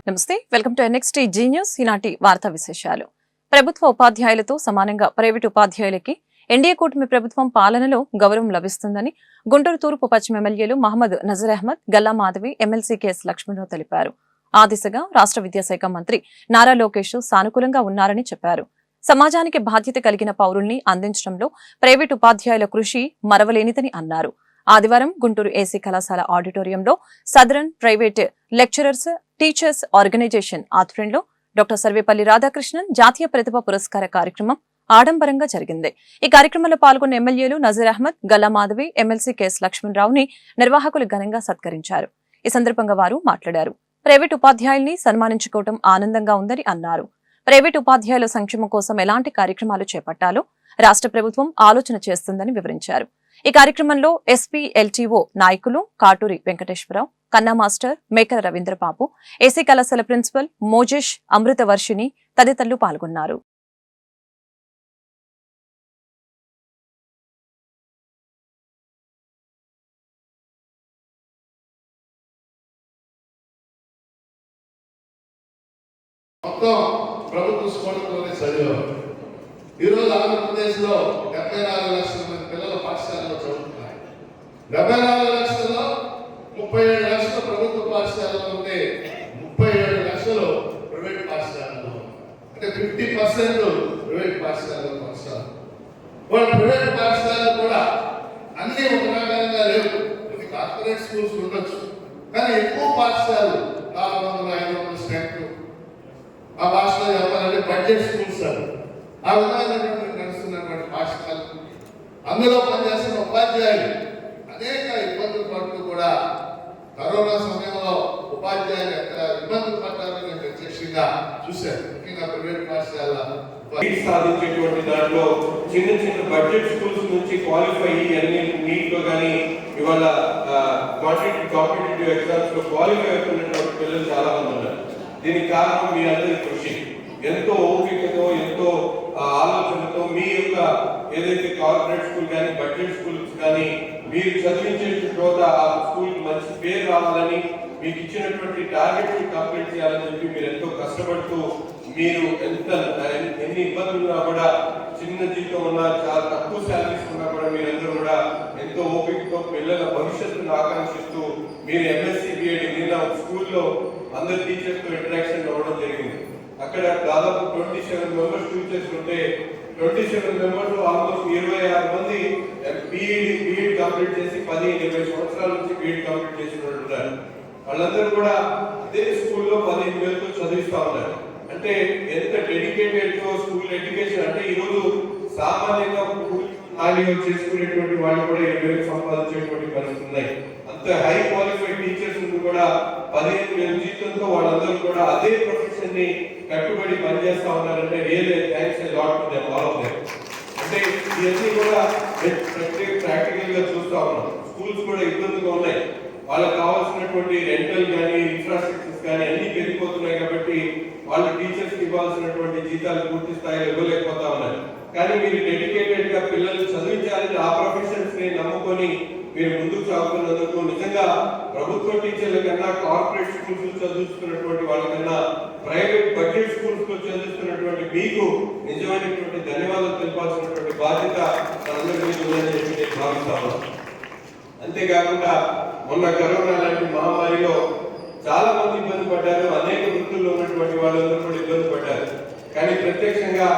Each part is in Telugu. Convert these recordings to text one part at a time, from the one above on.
నమస్తే, welcome to NXT G news. ఈనాటి వార్తా విశేషాలు. ప్రభుత్వ ఉపాధ్యాయులతో సమానంగా ప్రైవేటు ఉపాధ్యాయులకి ఎన్డీఏ కూటమి ప్రభుత్వం పాలనలో గౌరవం లభిస్తుందని గుంటూరు తూర్పు పశ్చిమ ఎమ్మెల్యేలు మహమ్మద్ నజర్ అహ్మద్, గల్లా మాధవి, ఎమ్మెల్సీ కెఎస్ లక్ష్మణరావు తెలిపారు. ఆ దిశగా రాష్ట్ర విద్యాశాఖ మంత్రి నారా లోకేష్ సానుకూలంగా ఉన్నారని చెప్పారు. సమాజానికి బాధ్యత కలిగిన పౌరుల్ని అందించడంలో ప్రైవేటు ఉపాధ్యాయుల కృషి మరవలేనిదని అన్నారు. ఆదివారం గుంటూరు ఏసీ కళాశాల ఆడిటోరియంలో southern private lecturers teachers organization ఆధ్వర్యంలో డాక్టర్ సర్వేపల్లి రాధాకృష్ణన్ జాతీయ ప్రతిభ పురస్కార కార్యక్రమం ఆడంబరంగా జరిగింది. ఈ కార్యక్రమంలో పాల్గొన్న ఎమ్మెల్యేలు నజీర్ అహ్మద్, గల్లా మాధవి, ఎమ్మెల్సీ కెఎస్ లక్ష్మణరావుని నిర్వాహకులు ఘనంగా సత్కరించారు. ఈ సందర్భంగా వారు మాట్లాడారు. ప్రైవేటు ఉపాధ్యాయుల్ని సన్మానించుకోవడం ఆనందంగా ఉందని అన్నారు. ప్రైవేటు ఉపాధ్యాయుల సంక్షేమం కోసం ఎలాంటి కార్యక్రమాలు చేపట్టాలో రాష్ట్ర ప్రభుత్వం ఆలోచన చేస్తుందని వివరించారు. ఈ కార్యక్రమంలో ఎస్పీ ఎల్టీఓ నాయకులు కాటూరి వెంకటేశ్వరరావు, కన్నా మాస్టర్, మేకల రవీంద్రబాబు, ఏసీ కళాశాల ప్రిన్సిపల్ మోజేష్, అమృత వర్షిని తదితరులు పాల్గొన్నారు. ఈరోజు ఆంధ్రప్రదేశ్లో 74 లక్షల మంది పిల్లలు పాఠశాలలో చదువుతున్నారు. 74 లక్షల్లో 37 లక్షలు ప్రభుత్వ పాఠశాలలో ఉంటే 37 లక్షలు ప్రైవేట్ పాఠశాలలో, అంటే 50% ప్రైవేట్ పాఠశాలలో పాఠశాల. వాళ్ళ ప్రైవేట్ పాఠశాలలు కూడా అన్ని ఒక రకంగా లేవు. కొన్ని కార్పొరేట్ స్కూల్స్ ఉండొచ్చు, కానీ ఎక్కువ పాఠశాలలు 400-500 స్ట్రెంత్. ఆ భాషలో చెప్పాలంటే బడ్జెట్ స్కూల్స్ సార్. ఆ విధమైనటువంటి నడుస్తున్నటువంటి పాఠశాలలు, అందులో పనిచేస్తున్న ఉపాధ్యాయులు అనేక ఇబ్బందులు పడుతూ కూడా కరోనా సమయంలో ఉపాధ్యాయులు ఎక్కడ ఇబ్బందులు పడ్డారని నేను ప్రత్యక్షంగా చూశాను. ముఖ్యంగా ప్రైవేట్ పాఠశాల సాధించేటువంటి దాంట్లో చిన్న చిన్న బడ్జెట్ స్కూల్స్ నుంచి క్వాలిఫై అన్ని నీట్లో కానీ ఇవాళ కాంపిటేటివ్ ఎగ్జామ్స్ లో క్వాలిఫై అవుతున్నటువంటి పిల్లలు చాలా మంది ఉన్నారు. దీనికి కారణం మీ అందరి కృషి. ఎంతో ఓపికతో, ఎంతో ఆలోచనతో మీ యొక్క ఏదైతే కార్పొరేట్ స్కూల్ కానీ బడ్జెట్ స్కూల్స్ కానీ మీరు చదివించే చోట ఆ స్కూల్ మంచి పేరు రావాలని, మీకు ఇచ్చినటువంటి టార్గెట్ కంప్లీట్ చేయాలని చెప్పి మీరు ఎంతో కష్టపడుతూ, మీరు ఎన్ని ఇబ్బందులు ఉన్నా కూడా, చిన్న జీతం ఉన్నా, చాలా తక్కువ శాలరీస్ ఉన్నా కూడా మీరందరూ కూడా ఎంతో ఓపికతో పిల్లల భవిష్యత్తును ఆకాంక్షిస్తూ మీరు MSc BEd నిన్న స్కూల్లో అందరు టీచర్స్ తో ఇంటరాక్షన్ అవ్వడం జరిగింది. అక్కడ దాదాపు 27 మెంబర్స్ టీచర్స్ ఉంటే 27 మెంబర్స్ ఆల్మోస్ట్ 26 మంది BEd కంప్లీట్ చేసి 10-20 సంవత్సరాల నుంచి BEd కంప్లీట్ చేసిన వాళ్ళు ఉన్నారు. వాళ్ళందరూ కూడా ఇదే స్కూల్లో 15 వేలతో చదివిస్తా ఉన్నారు. అంటే ఎంత డెడికేటెడ్ తో స్కూల్ ఎడ్యుకేషన్ అంటే ఈరోజు సామాన్యంగా చేసుకునేటువంటి వాళ్ళు కూడా 20,000 సంపాదించేటువంటి పరిస్థితులు ఉన్నాయి. అంత హై క్వాలిఫైడ్ టీచర్స్ కూడా 15,000 జీతంతో వాళ్ళందరూ కూడా అదే ప్రొఫెషన్ ని కట్టుబడి పనిచేస్తా ఉన్నారంటే real thanks a lot to them, all of them. అంటే ఇవన్నీ కూడా ప్రాక్టికల్ గా చూస్తా ఉన్నాం. స్కూల్స్ కూడా ఇబ్బందిగా ఉన్నాయి. వాళ్ళకి కావాల్సినటువంటి రెంటల్ కానీ ఇన్ఫ్రాస్ట్రక్చర్స్ కానీ అన్ని పెరిగిపోతున్నాయి కాబట్టి వాళ్ళు టీచర్స్ కి ఇవ్వాల్సినటువంటి జీతాలు పూర్తి స్థాయిలో ఇవ్వలేకపోతా ఉన్నారు. కానీ మీరు డెడికేటెడ్ గా పిల్లలు చదివించాలని ఆ ప్రొఫెషన్స్ ని నమ్ముకొని మీరు ముందుకు సాగుతున్నందుకు నిజంగా ప్రభుత్వ టీచర్ల కన్నా కార్పొరేట్ స్కూల్స్ చదువుతున్నటువంటి వాళ్ళకన్నా ప్రైవేట్ బడ్జెట్ స్కూల్స్ లో చదువుతున్నటువంటి మీకు నిజమైనటువంటి ధన్యవాదాలు తెలపాల్సినటువంటి బాధ్యత మనందరి మీద ఉందని చెప్పి నేను భావిస్తాను. అంతేకాకుండా మొన్న కరోనా లాంటి మహమ్మారిలో చాలా మంది ఇబ్బంది పడ్డారు. అనేక వృత్తుల్లో ఉన్నటువంటి వాళ్ళందరూ కూడా ఇబ్బంది పడ్డారు. కానీ ప్రత్యక్షంగా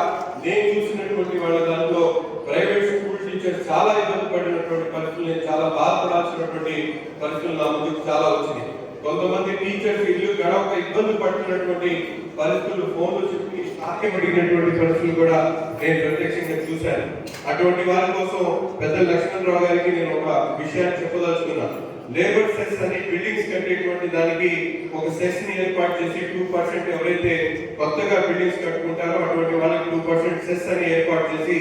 నేను చూసినటువంటి వాళ్ళ దాంట్లో ప్రైవేట్ స్కూల్ టీచర్స్ చాలా ఇబ్బంది పడినటువంటి పరిస్థితులు, చాలా బాధపడాల్సినటువంటి పరిస్థితులు నా ముందుకు చాలా వచ్చింది. కొంతమంది టీచర్స్ ఇల్లు గడవక ఇబ్బంది పడుతున్నటువంటి పరిస్థితులు ఫోన్లు చెప్పి సాధ్యపడినటువంటి పరిస్థితులు కూడా నేను ప్రత్యక్షంగా చూశాను. అటువంటి వారి కోసం పెద్ద లక్ష్మణరావు గారికి నేను ఒక విషయాన్ని చెప్పదలుచుకున్నాను. లేబర్ సెస్ అని బిల్డింగ్స్ కట్టేటువంటి దానికి ఒక సెస్ ని ఏర్పాటు చేసి 2% ఎవరైతే కొత్తగా బిల్డింగ్స్ కట్టుకుంటారో అటువంటి వాళ్ళకి 2% సెస్ అని ఏర్పాటు చేసి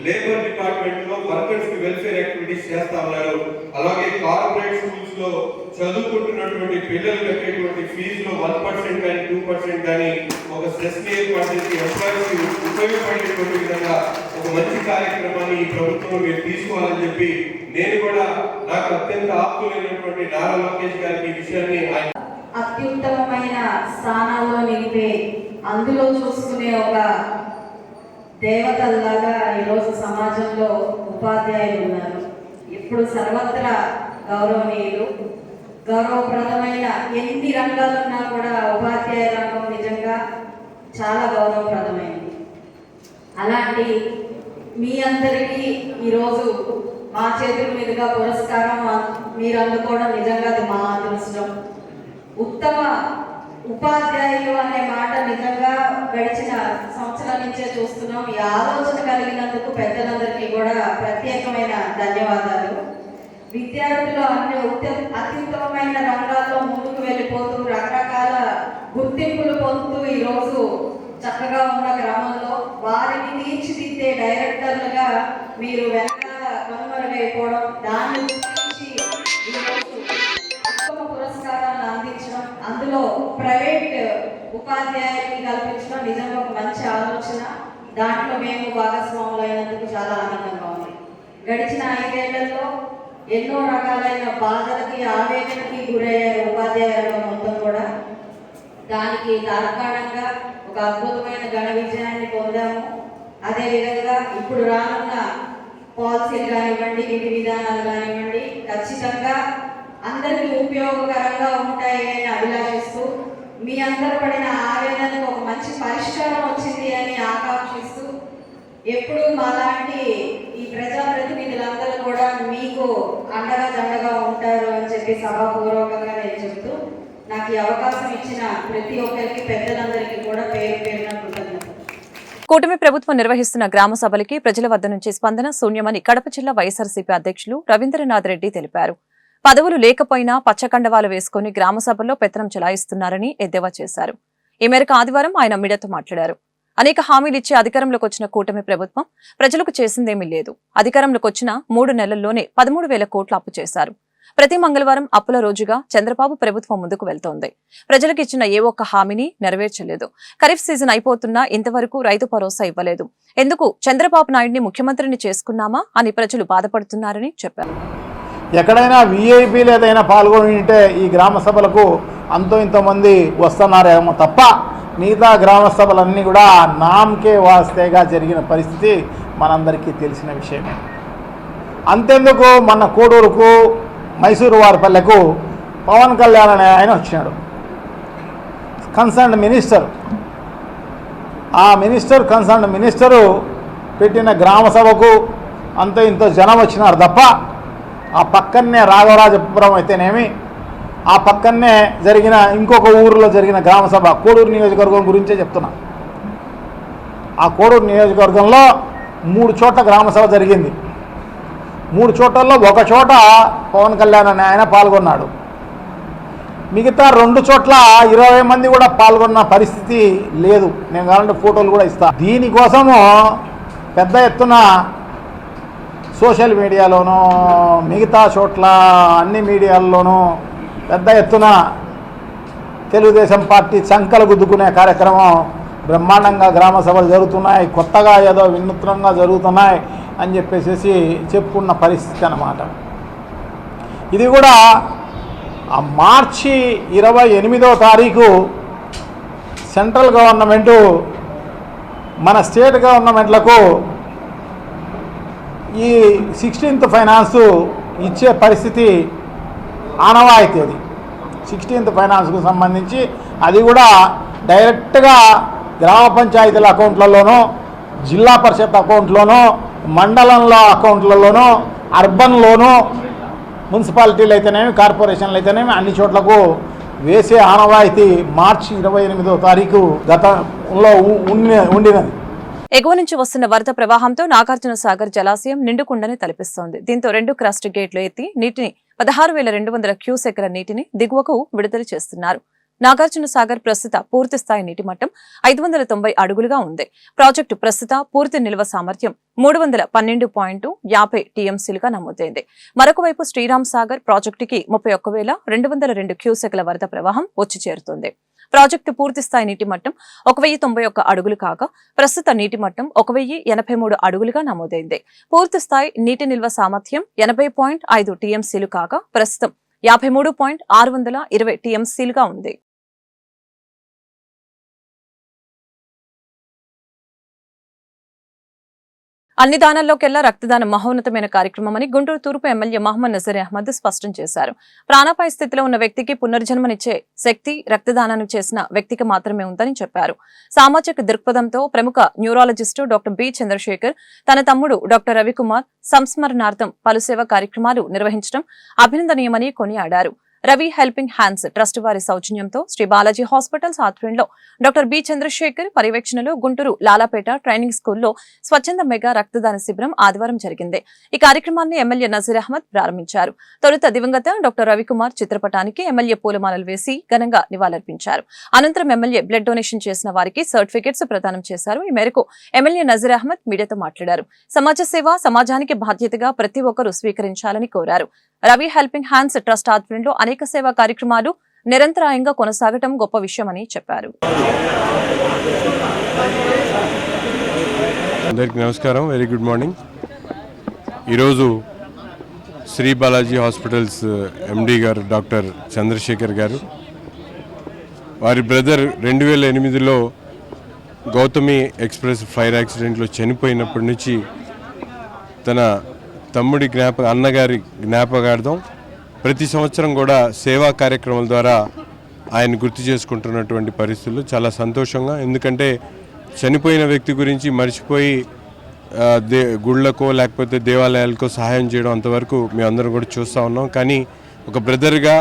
లేబర్ డిపార్ట్మెంట్ లో వర్కర్స్ కి వెల్ఫేర్ యాక్టివిటీస్ చేస్తా ఉన్నారు. అలాగే కార్పొరేట్ స్కూల్స్ లో చదువుకుంటున్నటువంటి పిల్లలు కట్టేటువంటి ఫీజులో 1% కానీ 2% కానీ ఒక సెస్ ని ఏర్పాటు చేసి ఎంప్లాయీస్ కి ఉపయోగపడేటువంటి విధంగా ఒక మంచి కార్యక్రమాన్ని ఈ ప్రభుత్వం మీరు తీసుకోవాలని చెప్పి నేను కూడా నాకు అత్యంత ఆప్తులైనటువంటి నారా లోకేష్ గారికి ఈ విషయాన్ని అత్యుత్తమమైన స్థానాల్లో నిలిపే, అందులో చూసుకునే ఒక దేవతల్లాగా ఈరోజు సమాజంలో ఉపాధ్యాయులు ఉన్నారు. ఇప్పుడు సర్వత్రా గౌరవనీయులు, గౌరవప్రదమైన ఎన్ని రంగాలున్నా కూడా ఉపాధ్యాయ రంగం నిజంగా చాలా గౌరవప్రదమైనది. అలాంటి మీ అందరికీ ఈరోజు మా చేతుల మీదుగా పురస్కారం మీరు అందుకోవడం నిజంగా అది మా అదృష్టం. ఉత్తమ ఉపాధ్యాయులు అనే మాట నిజంగా గడిచిన సంవత్సరాల నుంచే చూస్తున్నాం. ఈ ఆలోచన కలిగినందుకు పెద్దలందరికీ కూడా ప్రత్యేకమైన ధన్యవాదాలు. విద్యార్థులు అన్ని అత్యుత్తమమైన రంగాల్లో ముందుకు వెళ్ళిపోతూ రకరకాల గుర్తింపులు పొందుతూ ఈరోజు చక్కగా ఉన్న గ్రామంలో వారిని తీర్చిదిద్దే డైరెక్టర్లుగా మీరు వెనకాల కనుమరుగైపోవడం, దాన్ని గురించి ఈరోజు ఉత్తమ పురస్కారాలను అందించడం, అందులో ప్రైవేట్ ఉపాధ్యాయుల్ని కల్పించడం నిజంగా ఒక మంచి ఆలోచన. దాంట్లో మేము భాగస్వాములు అయినందుకు చాలా ఆనందంగా ఉంది. గడిచిన 5 ఏళ్లలో ఎన్నో రకాలైన బాధలకి, ఆవేదనకి గురయ్యారు ఉపాధ్యాయ రంగం మొత్తం కూడా. దానికి తార్కాణంగా ఒక అద్భుతమైన ఘన విజయాన్ని పొందాము. అదేవిధంగా ఇప్పుడు రానున్న పాలసీలు కానివ్వండి, విధి విధానాలు కానివ్వండి, ఖచ్చితంగా అందరికీ ఉపయోగకరంగా ఉంటాయి అని అభిలాషిస్తూ, మీ అందరు పడిన ఆవేదనకు ఒక మంచి పరిష్కారం వచ్చింది అని ఆకాంక్షిస్తూ, ఎప్పుడు మాలాంటి ఈ ప్రజాప్రతినిధులందరూ కూడా మీకు అండగా దండగా ఉంటారు అని చెప్పి సభాపూర్వకంగా నేను చెప్తూ, నాకు ఈ అవకాశం ఇచ్చిన ప్రతి ఒక్కరికి, పెద్దలందరికీ కూడా పేరు పేరున కృతజ్ఞతలు. కూటమి ప్రభుత్వం నిర్వహిస్తున్న గ్రామ సభలకి ప్రజల వద్ద నుంచి స్పందన శూన్యమని కడప జిల్లా వైఎస్ఆర్సీపీ అధ్యక్షులు రవీంద్రనాథ్ రెడ్డి తెలిపారు. పదవులు లేకపోయినా పచ్చకండవాలు వేసుకుని గ్రామ సభల్లో పెత్తనం చెలాయిస్తున్నారని ఎద్దేవా చేశారు. ఈ మేరకు ఆదివారం ఆయన మీడియాతో మాట్లాడారు. అనేక హామీలు ఇచ్చి అధికారంలోకి వచ్చిన కూటమి ప్రభుత్వం ప్రజలకు చేసిందేమీ లేదు. అధికారంలోకి వచ్చిన 3 నెలల్లోనే 13,000 కోట్లు అప్పు చేశారు. ప్రతి మంగళవారం అప్పుల రోజుగా చంద్రబాబు ప్రభుత్వం ముందుకు వెళ్తోంది. ప్రజలకు ఇచ్చిన ఏ ఒక్క హామీని నెరవేర్చలేదు. ఖరీఫ్ సీజన్ అయిపోతున్నా ఇంతవరకు రైతు భరోసా ఇవ్వలేదు. ఎందుకు చంద్రబాబు నాయుడిని ముఖ్యమంత్రిని చేసుకున్నామా అని ప్రజలు బాధపడుతున్నారని చెప్పారు. ఎక్కడైనా వీఐపీలు ఏదైనా పాల్గొని ఉంటే ఈ గ్రామ సభలకు అంతో ఇంతమంది వస్తున్నారేమో తప్ప మిగతా గ్రామ సభలన్నీ కూడా నామకే వాస్తేగా జరిగిన పరిస్థితి మనందరికీ తెలిసిన విషయమే. అంతెందుకు మన కోడూరుకు, మైసూరు వారిపల్లెకు పవన్ కళ్యాణ్ అనే ఆయన వచ్చినాడు, కన్సర్న్ మినిస్టర్. ఆ కన్సర్న్ మినిస్టరు పెట్టిన గ్రామ సభకు అంత ఇంత జనం వచ్చినారు తప్ప ఆ పక్కనే రాఘవరాజపురం అయితేనేమి, ఆ పక్కనే జరిగిన ఇంకొక ఊరిలో జరిగిన గ్రామ సభ, కోడూరు నియోజకవర్గం గురించే చెప్తున్నా. ఆ కోడూరు నియోజకవర్గంలో 3 చోట్ల గ్రామ సభ జరిగింది. 3 చోట్లలో ఒక చోట పవన్ కళ్యాణ్ అనే ఆయన పాల్గొన్నాడు. మిగతా 2 చోట్ల 20 మంది కూడా పాల్గొన్న పరిస్థితి లేదు. నేను కావాలంటే ఫోటోలు కూడా ఇస్తాను. దీనికోసము పెద్ద ఎత్తున సోషల్ మీడియాలోనూ మిగతా చోట్ల అన్ని మీడియాల్లోనూ పెద్ద ఎత్తున తెలుగుదేశం పార్టీ చంకలు గుద్దుకునే కార్యక్రమం బ్రహ్మాండంగా గ్రామ సభలు జరుగుతున్నాయి, కొత్తగా ఏదో వినూత్నంగా జరుగుతున్నాయి అని చెప్పేసి చెప్పుకున్న పరిస్థితి అన్నమాట. ఇది కూడా మార్చి 28వ తారీఖు సెంట్రల్ గవర్నమెంటు మన స్టేట్ గవర్నమెంట్లకు ఈ 16th ఫైనాన్స్ ఇచ్చే పరిస్థితి ఆనవాయితీ. అది 16th ఫైనాన్స్కు సంబంధించి అది కూడా డైరెక్ట్గా గ్రామ పంచాయతీల అకౌంట్లలోనూ, జిల్లా పరిషత్ అకౌంట్లోనూ, మండలంలో అకౌంట్లలోనూ, అర్బన్లోనూ, మున్సిపాలిటీలు అయితేనేమి, కార్పొరేషన్లు అయితేనేమి అన్ని చోట్లకు వేసే ఆనవాయితీ మార్చి 28వ తారీఖు గతంలో ఉండినది. ఎగువ నుంచి వస్తున్న వరద ప్రవాహంతో నాగార్జున సాగర్ జలాశయం నిండుకుండని తలపిస్తోంది. దీంతో 2 క్రస్ట్ గేట్లు ఎత్తి నీటిని 16,200 క్యూసెక్ల నీటిని దిగువకు విడుదల చేస్తున్నారు. నాగార్జున సాగర్ ప్రస్తుత పూర్తి స్థాయి నీటి మట్టం 590 అడుగులుగా ఉంది. ప్రాజెక్టు ప్రస్తుత పూర్తి నిల్వ సామర్థ్యం 312.50 టీఎంసీలుగా నమోదైంది. మరొక వైపు శ్రీరామ్ సాగర్ ప్రాజెక్టుకి 31,202 క్యూసెక్ల వరద ప్రవాహం వచ్చి చేరుతుంది. ప్రాజెక్టు పూర్తి స్థాయి నీటి మట్టం 1,091 అడుగులు కాగా ప్రస్తుత నీటి మట్టం 1,083 అడుగులుగా నమోదైంది. పూర్తి స్థాయి నీటి నిల్వ సామర్థ్యం 80.5 టీఎంసీలు కాగా ప్రస్తుతం 53.620 టీఎంసీలుగా ఉంది. అన్ని దానాల్లోకెల్లా రక్తదానం మహోన్నతమైన కార్యక్రమమని గుంటూరు తూర్పు ఎమ్మెల్యే మహమ్మద్ నజీర్ అహ్మద్ స్పష్టం చేశారు. ప్రాణాపాయ స్థితిలో ఉన్న వ్యక్తికి పునర్జన్మనిచ్చే శక్తి రక్తదానాన్ని చేసిన వ్యక్తికి మాత్రమే ఉందని చెప్పారు. సామాజిక దృక్పథంతో ప్రముఖ న్యూరాలజిస్టు డాక్టర్ బి చంద్రశేఖర్ తన తమ్ముడు డాక్టర్ రవికుమార్ సంస్మరణార్థం పలు సేవా కార్యక్రమాలు నిర్వహించడం అభినందనీయమని కొనియాడారు. రవి హెల్పింగ్ హ్యాండ్స్ ట్రస్ట్ వారి సౌజన్యంతో శ్రీ బాలాజీ హాస్పిటల్స్ ఆధ్వర్యంలో డాక్టర్ బి చంద్రశేఖర్ పర్యవేక్షణలో గుంటూరు లాలాపేట ట్రైనింగ్ స్కూల్లో స్వచ్ఛంద మెగా రక్తదాన శిబిరం ఆదివారం జరిగింది. ఈ కార్యక్రమాన్ని ఎమ్మెల్యే నజీర్ అహ్మద్ ప్రారంభించారు. తొలుత దివంగత డాక్టర్ రవికుమార్ చిత్రపటానికి ఎమ్మెల్యే పూలమాలలు వేసి ఘనంగా నివాళులర్పించారు. అనంతరం ఎమ్మెల్యే బ్లడ్ డొనేషన్ చేసిన వారికి సర్టిఫికెట్స్ ప్రదానం చేశారు. ఈ మేరకు ఎమ్మెల్యే నజీర్ అహ్మద్ మీడియాతో మాట్లాడారు. సమాజ సేవ సమాజానికి బాధ్యతగా ప్రతి ఒక్కరూ స్వీకరించాలని కోరారు. రవి హెల్పింగ్ హ్యాండ్స్ ట్రస్ట్ ఆధ్వర్యంలో అనేక సేవా కార్యక్రమాలు నిరంతరాయంగా కొనసాగటం గొప్ప విషయమని చెప్పారు. అందరికీ నమస్కారం, వెరీ గుడ్ మార్నింగ్. ఈరోజు శ్రీ బాలాజీ హాస్పిటల్స్ ఎండి గారు డాక్టర్ చంద్రశేఖర్ గారు వారి బ్రదర్ 2008లో గౌతమి ఎక్స్ప్రెస్ ఫైర్ యాక్సిడెంట్లో చనిపోయినప్పటి నుంచి తన తమ్ముడి అన్నగారి జ్ఞాపకార్థం ప్రతి సంవత్సరం కూడా సేవా కార్యక్రమాల ద్వారా ఆయన గుర్తు చేసుకుంటున్నటువంటి పరిస్థితులు చాలా సంతోషంగా. ఎందుకంటే చనిపోయిన వ్యక్తి గురించి మర్చిపోయి గుళ్ళకో లేకపోతే దేవాలయాలకో సహాయం చేయడం అంతవరకు మేమందరం కూడా చూస్తూ ఉన్నాం. కానీ ఒక బ్రదర్గా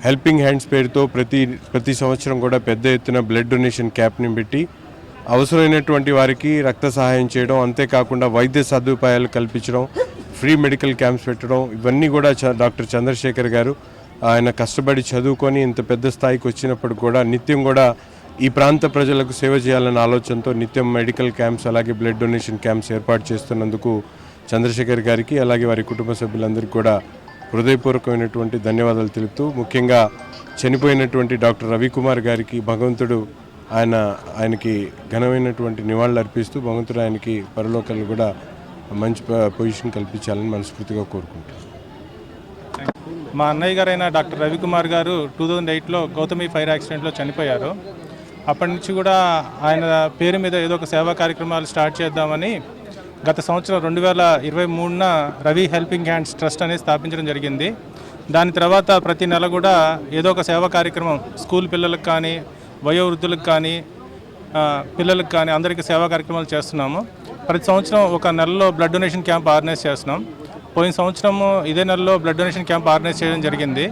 హెల్పింగ్ హ్యాండ్స్ పేరుతో ప్రతి సంవత్సరం కూడా పెద్ద ఎత్తున బ్లడ్ డొనేషన్ క్యాంప్ని పెట్టి అవసరమైనటువంటి వారికి రక్త సహాయం చేయడం, అంతేకాకుండా వైద్య సదుపాయాలు కల్పించడం, ఫ్రీ మెడికల్ క్యాంప్స్ పెట్టడం, ఇవన్నీ కూడా డాక్టర్ చంద్రశేఖర్ గారు ఆయన కష్టపడి చదువుకొని ఇంత పెద్ద స్థాయికి వచ్చినప్పుడు కూడా నిత్యం కూడా ఈ ప్రాంత ప్రజలకు సేవ చేయాలన్న ఆలోచనతో నిత్యం మెడికల్ క్యాంప్స్ అలాగే బ్లడ్ డొనేషన్ క్యాంప్స్ ఏర్పాటు చేస్తున్నందుకు చంద్రశేఖర్ గారికి అలాగే వారి కుటుంబ సభ్యులందరికీ కూడా హృదయపూర్వకమైనటువంటి ధన్యవాదాలు తెలుపుతూ, ముఖ్యంగా చనిపోయినటువంటి డాక్టర్ రవికుమార్ గారికి భగవంతుడు ఆయనకి ఘనమైనటువంటి నివాళులు అర్పిస్తూ భగవంతుడు ఆయనకి పరలోకాలు కూడా మంచి పొజిషన్ కల్పించాలని మనస్ఫూర్తిగా కోరుకుంటాను. మా అన్నయ్య గారైన డాక్టర్ రవికుమార్ గారు 2008లో గౌతమి ఫైర్ యాక్సిడెంట్లో చనిపోయారు. అప్పటి నుంచి కూడా ఆయన పేరు మీద ఏదో ఒక సేవా కార్యక్రమాలు స్టార్ట్ చేద్దామని గత సంవత్సరం 2023న రవి హెల్పింగ్ హ్యాండ్స్ ట్రస్ట్ అనేది స్థాపించడం జరిగింది. దాని తర్వాత ప్రతి నెల కూడా ఏదో ఒక సేవా కార్యక్రమం స్కూల్ పిల్లలకు కానీ వయోవృద్ధులకు కానీ పిల్లలకు కానీ అందరికీ సేవా కార్యక్రమాలు చేస్తున్నాము. ప్రతి సంవత్సరం ఒక నెలలో బ్లడ్ డొనేషన్ క్యాంప్ ఆర్గనైజ్ చేస్తున్నాం. పోయిన సంవత్సరము ఇదే నెలలో బ్లడ్ డొనేషన్ క్యాంప్ ఆర్గనైజ్ చేయడం జరిగింది.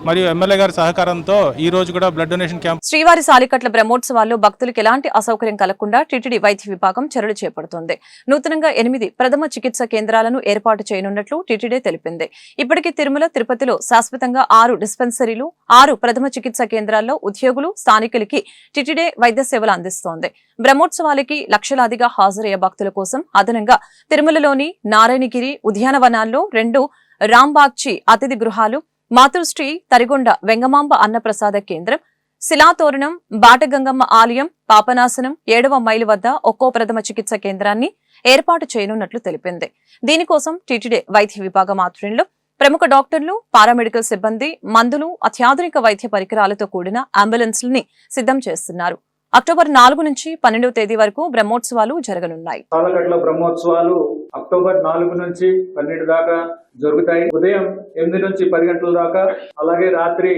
మరియు ఎమ్మెల్యే గారి సహకారంతో ఈ రోజు కూడా బ్లడ్ డొనేషన్ క్యాంప్. శ్రీవారి సాలికట్ల బ్రహ్మోత్సవాల్లో భక్తులకు ఎలాంటి అసౌకర్యం కలగకుండా టీటీడీ వైద్య విభాగం చర్యలు చేపడుతోంది. నూతనంగా 8 ప్రథమ చికిత్స కేంద్రాలను ఏర్పాటు చేయనున్నట్లు టీటీడీ తెలిపింది. ఇప్పటికీ తిరుమల, తిరుపతిలో శాశ్వతంగా 6 డిస్పెన్సరీలు, 6 ప్రథమ చికిత్స కేంద్రాల్లో ఉద్యోగులు, స్థానికులకి టీటీడీ వైద్య సేవలు అందిస్తోంది. బ్రహ్మోత్సవాలకి లక్షలాదిగా హాజరయ్యే భక్తుల కోసం అదనంగా తిరుమలలోని నారాయణగిరి ఉద్యానవనాల్లో 2 రాంబాగ్చి అతిథి గృహాలు, మాతృశ్రీ తరిగొండ వెంగమాంబ అన్నప్రసాద కేంద్రం, శిలాతోరణం, బాటగంగమ్మ ఆలయం, పాపనాశనం, 7వ మైలు వద్ద ఒక్కో ప్రథమ చికిత్స కేంద్రాన్ని ఏర్పాటు చేయనున్నట్లు తెలిపింది. దీనికోసం టీటీడీ వైద్య విభాగం ఆధ్వర్యంలో ప్రముఖ డాక్టర్లు, పారామెడికల్ సిబ్బంది, మందులు, అత్యాధునిక వైద్య పరికరాలతో కూడిన అంబులెన్స్లని సిద్ధం చేస్తున్నారు. అక్టోబర్ 4 నుంచి 12వ తేదీ వరకు బ్రహ్మోత్సవాలు జరగనున్నాయి. సాలకట్ల బ్రహ్మోత్సవాలు అక్టోబర్ 4 నుంచి 12 దాకా జరుగుతాయి. ఉదయం 8 నుంచి 10 గంటల దాకా, అలాగే రాత్రి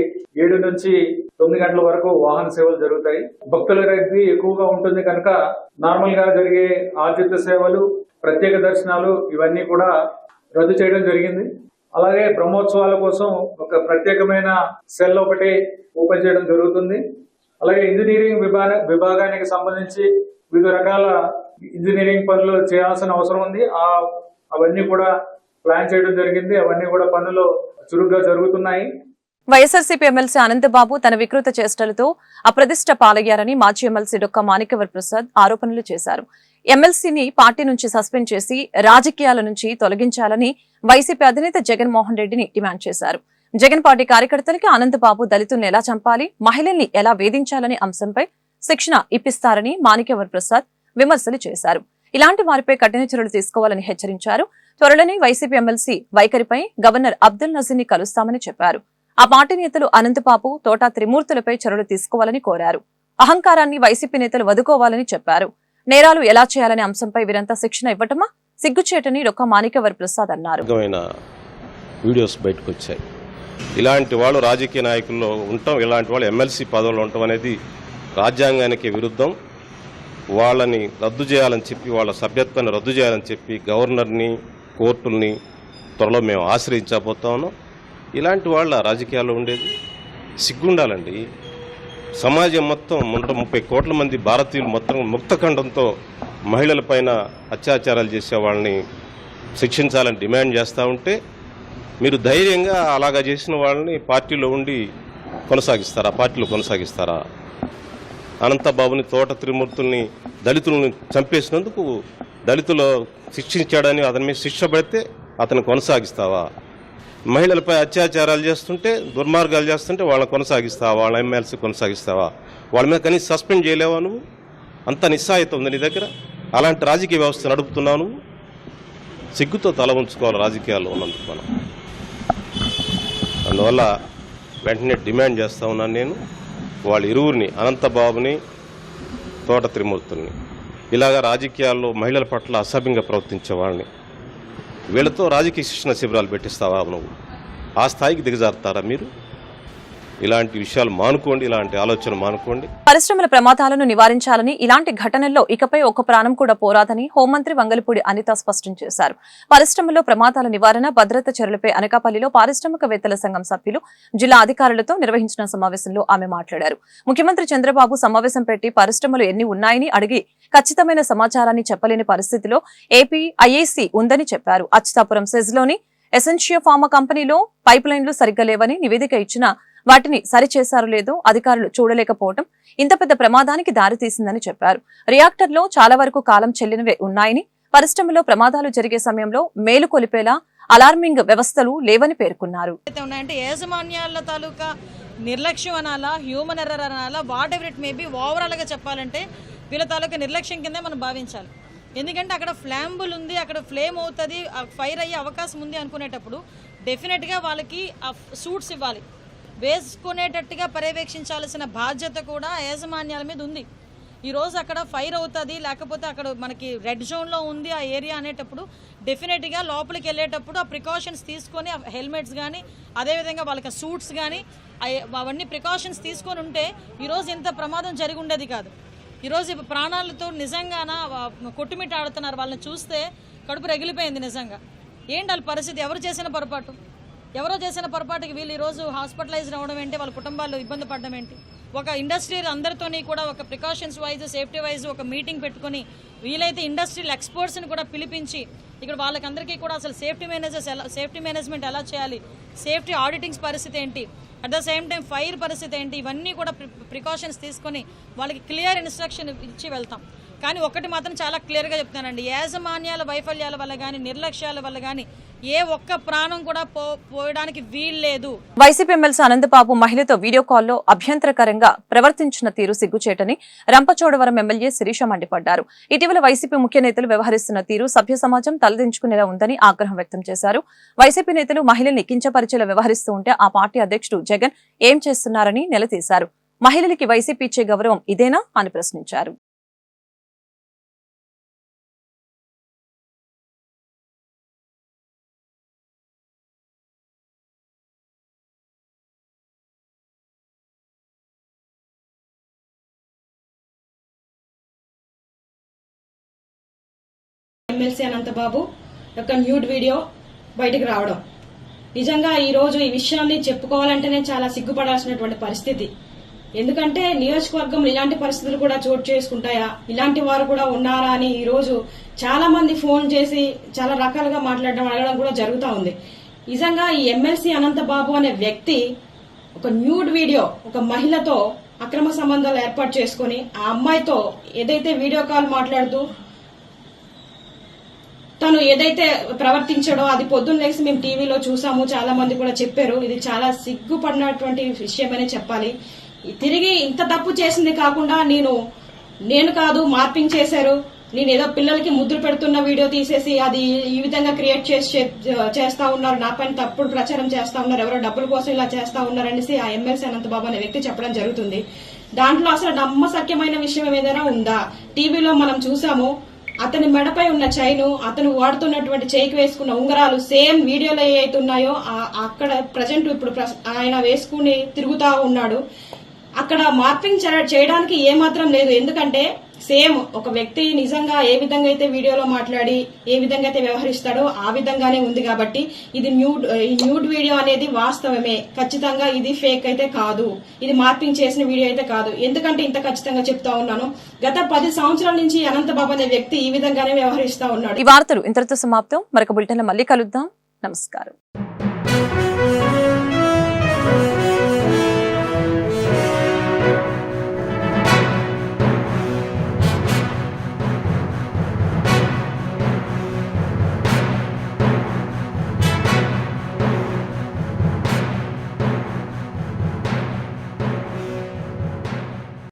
7 నుంచి 9 గంటల వరకు వాహన సేవలు జరుగుతాయి. భక్తుల రద్దీ ఎక్కువగా ఉంటుంది కనుక నార్మల్ గా జరిగే ఆర్జిత సేవలు, ప్రత్యేక దర్శనాలు ఇవన్నీ కూడా రద్దు చేయడం జరిగింది. అలాగే బ్రహ్మోత్సవాల కోసం ఒక ప్రత్యేకమైన సెల్ ఒకటి ఓపెన్ చేయడం జరుగుతుంది. అలాగే ఇంజనీరింగ్ విభాగానికి సంబంధించి వివిధ రకాల ఇంజనీరింగ్ పనులు చేయాల్సిన అవసరం ఉంది. అవన్నీ కూడా ప్లాన్ చేయడం జరిగింది. అవన్నీ కూడా పనులు చురుగ్గా జరుగుతున్నాయి. వైఎస్ఆర్సీపీ ఎమ్మెల్సీ అనంతబాబు తన వికృత చేష్టలతో అప్రతిష్ట పాలయ్యారని మాజీ ఎమ్మెల్సీ డొక్క మాణిక్యవర్ ప్రసాద్ ఆరోపణలు చేశారు. ఎమ్మెల్సీని పార్టీ నుంచి సస్పెండ్ చేసి రాజకీయాల నుంచి తొలగించాలని వైసీపీ అధినేత జగన్మోహన్ రెడ్డిని డిమాండ్ చేశారు. జగన్ పార్టీ కార్యకర్తలకి అనంతబాబు దళితుల్ని ఎలా చంపాలి, మహిళల్ని ఎలా వేధించాలనే అంశంపై శిక్షణ ఇప్పిస్తారని మాణిక్యవర్ ప్రసాద్ విమర్శలు చేశారు. ఇలాంటి వారిపై కఠిన చర్యలు తీసుకోవాలని హెచ్చరించారు. త్వరలోనే వైసీపీ ఎమ్మెల్సీ వైఖరిపై గవర్నర్ అబ్దుల్ నజీర్ని కలుస్తామని చెప్పారు. ఆ పార్టీ నేతలు అనంతబాబు, తోట త్రిమూర్తులపై చర్యలు తీసుకోవాలని కోరారు. అహంకారాన్ని వైసీపీ నేతలు వదుకోవాలని చెప్పారు. నేరాలు ఎలా చేయాలనే అంశంపై వీరంతా శిక్షణ ఇవ్వటమా సిగ్గుచేటని డొక్క మాణిక్యవర్ ప్రసాద్ అన్నారు. వీడియోస్ బయటకు వచ్చాయి. ఇలాంటి వాళ్ళు రాజకీయ నాయకుల్లో ఉండటం, ఇలాంటి వాళ్ళు ఎమ్మెల్సీ పదవులు ఉండటం అనేది రాజ్యాంగానికి విరుద్ధం. వాళ్ళని రద్దు చేయాలని చెప్పి, వాళ్ళ సభ్యత్వాన్ని రద్దు చేయాలని చెప్పి గవర్నర్ని, కోర్టుల్ని త్వరలో మేము ఆశ్రయించబోతా ఉన్నాం. ఇలాంటి వాళ్ళ రాజకీయాల్లో ఉండేది సిగ్గుండాలండి. సమాజం మొత్తం 130 కోట్ల మంది భారతీయులు మొత్తం ముక్తఖండంతో మహిళలపైన అత్యాచారాలు చేసే వాళ్ళని శిక్షించాలని డిమాండ్ చేస్తూ ఉంటే మీరు ధైర్యంగా అలాగా చేసిన వాళ్ళని పార్టీలో ఉండి కొనసాగిస్తారా? పార్టీలో కొనసాగిస్తారా? అనంతబాబుని, తోట త్రిమూర్తుల్ని, దళితులను చంపేసినందుకు దళితులు శిక్షించాడని అతని మీద శిక్ష పడితే అతను కొనసాగిస్తావా? మహిళలపై అత్యాచారాలు చేస్తుంటే, దుర్మార్గాలు చేస్తుంటే వాళ్ళని కొనసాగిస్తావా? వాళ్ళ ఎమ్మెల్సీ కొనసాగిస్తావా? వాళ్ళ మీద కనీసం సస్పెండ్ చేయలేవా? నువ్వు అంత నిస్సాయిత ఉంది నీ దగ్గర. అలాంటి రాజకీయ వ్యవస్థ నడుపుతున్నావు నువ్వు. సిగ్గుతో తల ఉంచుకోవాలి రాజకీయాల్లో ఉన్నందుకు మనం. అందువల్ల వెంటనే డిమాండ్ చేస్తూ ఉన్నాను నేను, వాళ్ళ ఇరువురిని, అనంతబాబుని, తోట త్రిమూర్తుల్ని, ఇలాగా రాజకీయాల్లో మహిళల పట్ల అసభ్యంగా ప్రవర్తించే వాళ్ళని వీళ్ళతో రాజకీయ శిక్షణ శిబిరాలు పెట్టిస్తావా? నువ్వు ఆ స్థాయికి దిగజారుతారా మీరు? ఇలాంటి విషయాలు మానుకోండి, ఇలాంటి ఆలోచన మానుకోండి. పరిశ్రమల ప్రమాదాలను నివారించాలని, ఇలాంటి ఘటనల్లో ఇకపై ఒక్క ప్రాణం కూడా పోరాదని హోంమంత్రి వంగలపూడి అనిత స్పష్టం చేశారు. పరిశ్రమల్లో ప్రమాదాల నివారణ, భద్రత చర్యలపై అనకాపల్లిలో పారిశ్రామికవేత్తల సంఘం సభ్యులు, జిల్లా అధికారులతో నిర్వహించిన సమావేశంలో ఆమె మాట్లాడారు. ముఖ్యమంత్రి చంద్రబాబు సమావేశం పెట్టి పరిశ్రమలు ఎన్ని ఉన్నాయని అడిగి ఖచ్చితమైన సమాచారాన్ని చెప్పలేని పరిస్థితిలో ఏపీ ఐఏసీ ఉందని చెప్పారు. అచ్యుతాపురం సెజ్లోని ఎసెన్షియా ఫార్మా కంపెనీలో పైప్ లైన్లు సరిగ్గా లేవని నివేదిక ఇచ్చినా వాటిని సరిచేశారో లేదో అధికారులు చూడలేకపోవడం ఇంత పెద్ద ప్రమాదానికి దారితీసిందని చెప్పారు. రియాక్టర్లో చాలా వరకు కాలం చెల్లినవే ఉన్నాయని, పరిశ్రమలో ప్రమాదాలు జరిగే సమయంలో మేలు కొలిపేలా అలార్మింగ్ వ్యవస్థలు లేవని పేర్కొన్నారు. యాజమాన్యాల తాలూకా నిర్లక్ష్యం అనాలా, హ్యూమన్ ఎర్రర్ అనాలా, what ever it may be, overall గా చెప్పాలంటే వీళ్ళ తాలూకా నిర్లక్ష్యం కింద మనం భావించాలి. ఎందుకంటే అక్కడ ఫ్లాంబుల్ ఉంది, అక్కడ ఫ్లేమ్ అవుతుంది, ఫైర్ అయ్యే అవకాశం ఉంది అనుకునేటప్పుడు డెఫినెట్గా వాళ్ళకి ఆ సూట్స్ ఇవ్వాలి. వేసుకునేటట్టుగా పర్యవేక్షించాల్సిన బాధ్యత కూడా యాజమాన్యాల మీద ఉంది. ఈరోజు అక్కడ ఫైర్ అవుతుంది, లేకపోతే అక్కడ మనకి రెడ్ జోన్లో ఉంది ఆ ఏరియా అనేటప్పుడు డెఫినెట్గా లోపలికి వెళ్ళేటప్పుడు ఆ ప్రికాషన్స్ తీసుకొని, హెల్మెట్స్ కానీ, అదేవిధంగా వాళ్ళకి సూట్స్ కానీ అవన్నీ ప్రికాషన్స్ తీసుకొని ఉంటే ఈరోజు ఇంత ప్రమాదం జరిగి ఉండేది కాదు. ఈరోజు ప్రాణాలతో నిజంగాన కొట్టుమిట్ట ఆడుతున్నారు. వాళ్ళని చూస్తే కడుపు రగిలిపోయింది నిజంగా. ఏంటి వాళ్ళ పరిస్థితి? ఎవరు చేసిన పొరపాటు? ఎవరో చేసిన పొరపాటుకి వీళ్ళు ఈరోజు హాస్పిటలైజ్ అవ్వడం ఏంటి, వాళ్ళ కుటుంబాల్లో ఇబ్బంది పడడం ఏంటి? ఒక ఇండస్ట్రియల్ అందరితోని కూడా ఒక ప్రికాషన్స్ వైజ్, సేఫ్టీ వైజ్ ఒక మీటింగ్ పెట్టుకొని వీలైతే ఇండస్ట్రియల్ ఎక్స్పర్ట్స్ని కూడా పిలిపించి ఇక్కడ వాళ్ళకందరికీ కూడా అసలు సేఫ్టీ మేనేజ్మెంట్ ఎలా చేయాలి, సేఫ్టీ ఆడిటింగ్స్ పరిస్థితి ఏంటి, at the same time fire పరిస్థితి ఏంటి, ఇవన్నీ కూడా ప్రికాషన్స్ తీసుకొని వాళ్ళకి క్లియర్ ఇన్స్ట్రక్షన్ ఇచ్చి వెళ్తాం. కానీ ఒకటి మాత్రం చాలా క్లియర్గా చెప్తానండి, యాజమాన్యాల వైఫల్యాల వల్ల కానీ, నిర్లక్ష్యాల వల్ల కానీ ఏ ఒక్క ప్రాణం కూడా పోయడానికి వీల్లేదు. వైసీపీ ఎమ్మెల్సీ అనంతబాబు మహిళతో వీడియో కాల్లో అభ్యంతరకరంగా ప్రవర్తించిన తీరు సిగ్గుచేటని రంపచోడవరం ఎమ్మెల్యే శిరీష మండిపడ్డారు. ఇటీవల వైసీపీ ముఖ్య నేతలు వ్యవహరిస్తున్న తీరు సభ్య సమాజం తలదించుకునేలా ఉందని ఆగ్రహం వ్యక్తం చేశారు. వైసీపీ నేతలు మహిళల్ని కించపరిచేలా వ్యవహరిస్తూ ఉంటే ఆ పార్టీ అధ్యక్షుడు జగన్ ఏం చేస్తున్నారని నిలదీశారు. మహిళలకి వైసీపీ ఇచ్చే గౌరవం ఇదేనా అని ప్రశ్నించారు. ఎమ్మెల్సీ అనంతబాబు యొక్క న్యూడ్ వీడియో బయటకు రావడం నిజంగా ఈరోజు ఈ విషయాన్ని చెప్పుకోవాలంటేనే చాలా సిగ్గుపడాల్సినటువంటి పరిస్థితి. ఎందుకంటే నియోజకవర్గంలో ఇలాంటి పరిస్థితులు కూడా చోటు చేసుకుంటాయా, ఇలాంటి వారు కూడా ఉన్నారా అని ఈరోజు చాలా మంది ఫోన్ చేసి చాలా రకాలుగా మాట్లాడడం, అడగడం కూడా జరుగుతూ ఉంది. నిజంగా ఈ ఎమ్మెల్సీ అనంతబాబు అనే వ్యక్తి ఒక న్యూడ్ వీడియో ఒక మహిళతో అక్రమ సంబంధాలు ఏర్పాటు చేసుకుని ఆ అమ్మాయితో ఏదైతే వీడియో కాల్ మాట్లాడుతూ తను ఏదైతే ప్రవర్తించాడో అది పొద్దున్న లేసి మేము టీవీలో చూసాము, చాలా మంది కూడా చెప్పారు. ఇది చాలా సిగ్గుపడినటువంటి విషయమని చెప్పాలి. తిరిగి ఇంత తప్పు చేసింది కాకుండా నేను కాదు మార్పింగ్ చేశారు, నేను ఏదో పిల్లలకి ముద్దులు పెడుతున్న వీడియో తీసేసి అది ఈ విధంగా క్రియేట్ చేస్తా ఉన్నారు, నా పైన తప్పుడు ప్రచారం చేస్తా ఉన్నారు, ఎవరో డబ్బుల కోసం ఇలా చేస్తా ఉన్నారనేసి ఆ ఎమ్మెల్సీ అనంతబాబు అనే వ్యక్తి చెప్పడం జరుగుతుంది. దాంట్లో అసలు నమ్మశక్యమైన విషయం ఏదైనా ఉందా? టీవీలో మనం చూసాము, అతని మెడపై ఉన్న చైను, అతను వాడుతున్నటువంటి చేయికి వేసుకున్న ఉంగరాలు సేమ్ వీడియోలో ఏ అయితే ఉన్నాయో అక్కడ ప్రజెంట్ ఇప్పుడు ఆయన వేసుకుని తిరుగుతా ఉన్నాడు. అక్కడ మార్పింగ్ చేయడానికి ఏమాత్రం లేదు. ఎందుకంటే సేమ్ ఒక వ్యక్తి నిజంగా ఏ విధంగా అయితే వీడియోలో మాట్లాడి ఏ విధంగా అయితే వ్యవహరిస్తాడో ఆ విధంగానే ఉంది. కాబట్టి ఇది న్యూడ్ వీడియో అనేది వాస్తవమే, ఖచ్చితంగా ఇది ఫేక్ అయితే కాదు, ఇది మార్పింగ్ చేసిన వీడియో అయితే కాదు. ఎందుకంటే ఇంత ఖచ్చితంగా చెప్తా ఉన్నాను, గత 10 సంవత్సరాల నుంచి అనంతబాబు అనే వ్యక్తి ఈ విధంగానే వ్యవహరిస్తా ఉన్నాడు. ఈ వార్తలు ఇంతటితో సమాప్తం. మరొక బులెటిన్లో మళ్ళీ కలుద్దాం. నమస్కారం.